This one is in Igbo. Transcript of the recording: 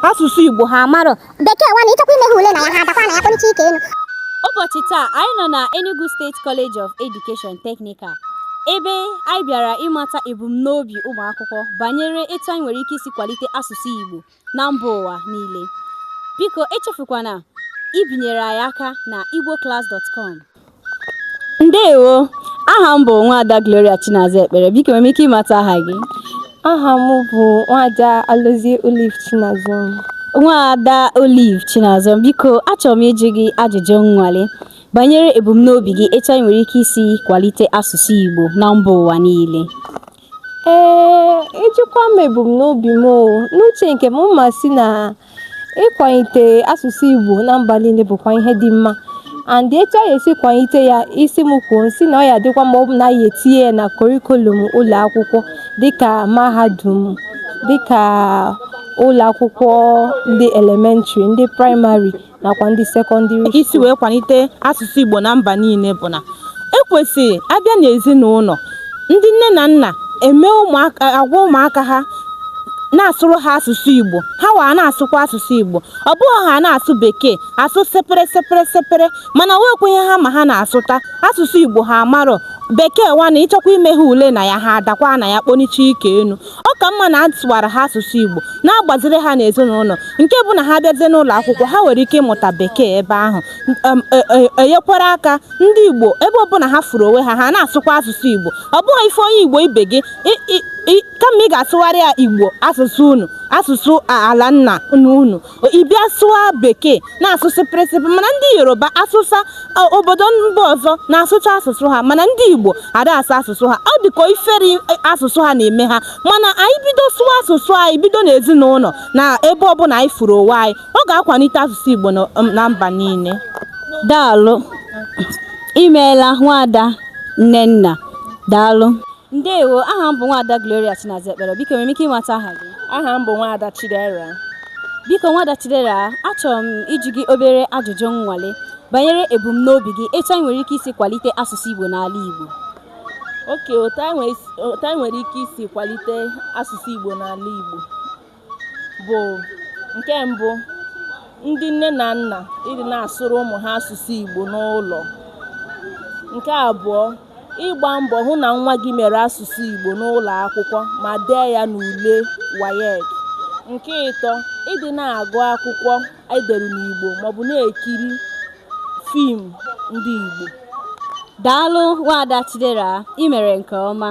asụsụ Igbo ha amarọ. Bekee nwa na ịchọkwa imeghe ule na ya ha adakwa na ya kpọlicha ike enu. Ụbọchị taa anyị nọ na Enugu State College of Education Technical ebe anyị bịara ịmata ebumnobi ụmụ akwụkwọ banyere etu anyị nwere ike isi kwalite asụsụ Igbo na mba ụwa niile. Biko echefukwana ibinyere anyị aka na igboclass.com. Ndewo, aha m bụ Nwaada Gloria Chinaza Ekpere. Biko nwere m ike ịmata aha gị? Aha m bụ Nwaada Alozie Olive Chinazom. Nwaada Olive Chinazom, biko achọrọ m ịjụ gị ajụjụ nnwale banyere ebumnobi gị etu anyị nwere ike isi kwalite asụsụ Igbo na mba ụwa niile. Ijikwa m ebumnobi m n'uche nke m masị na ịkwalite asụsụ Igbo na mba niile bụkwa ihe dị mma. And etu anyị esi kwalite ya, isi m kwuo nsị na ọ ya dịkwa ma ọ bụ na anyị etinye ya na kurikulum ụlọ akwụkwọ dịka mahadum, dịka ụlọ akwụkwọ ndị elementịrị, ndị praịmarị nakwa ndị sekọndịrị. Isi wee kwalite asụsụ Igbo na mba niile bụ na ekwesịrị abịa n'ezinụlọ ndị nne na nna agwa ụmụaka ha na-asụrụ ha asụsụ Igbo, ha wa na-asụkwa asụsụ Igbo. Ọ bụghị ha na-asụ Bekee, asụ sepere mana wekwenye ha ma ha na-asụta asụsụ Igbo ha amarọ. Bekee nwa na ịchọkwa imeghe ule na ya ha adakwa na ya kpọnicha ike enu. Ọ ka mma na atụwara ha asụsụ Igbo na-agbaziri ha n'ezinụlọ, nke bụ na ha bịazie n'ụlọ akwụkwọ ha nwere ike ịmụta Bekee ebe ahụ. Enyekwara aka ndị Igbo ebe ọbụla ha furu onwe ha ha na-asụkwa asụsụ Igbo. Ọ bụghị ife onye Igbo ibe gị kama ị ga-asụgharị ya Igbo asụsụ unu, asụsụ ala nna unu, ị bịa sụwa Bekee na-asụ sepere, mana ndị Yoruba asụsa obodo mba ọzọ na-asụcha asụsụ ha, mana ndị Igbo ada asụ asụsụ ha. Ọ dịka ifere asụsụ ha na-eme ha, mana anyị bido sụwa asụsụ anyị bido n'ezinụlọ na ebe ọbụla anyị furu onwe anyị, ọ ga-akwalite asụsụ Igbo na mba niile. Daalụ, imeela Nwaada Nnenna. Daalụ. Ndewo, aha m bụ Nwaada Gloria Chinaza Ekpere. Biko nwere m ike ịmata aha gị? Aha m bụ Nwaada Chidera. Biko Nwaada Chidera, achọrọ m ịjụ gị obere ajụjụ nnwale banyere ebumnobi gị etu anyị nwere ike isi kwalite asụsụ Igbo n'ala Igbo. Otu anyị nwere ike isi kwalite asụsụ Igbo n'ala Igbo bụ nke mbụ, ndị nne na nna ịdị na-asụrụ ụmụ ha asụsụ Igbo n'ụlọ. Nke abụọ, ịgba mbọ hụ na nwa gị mere asụsụ Igbo n'ụlọ akwụkwọ ma dee ya n'ule WAEC. Nke ịtọ, ịdị na-agụ akwụkwọ edere n'Igbo maọbụ na-ekiri fim ndị Igbo. Daalụ Nwaada Chidera, ị mere nke ọma.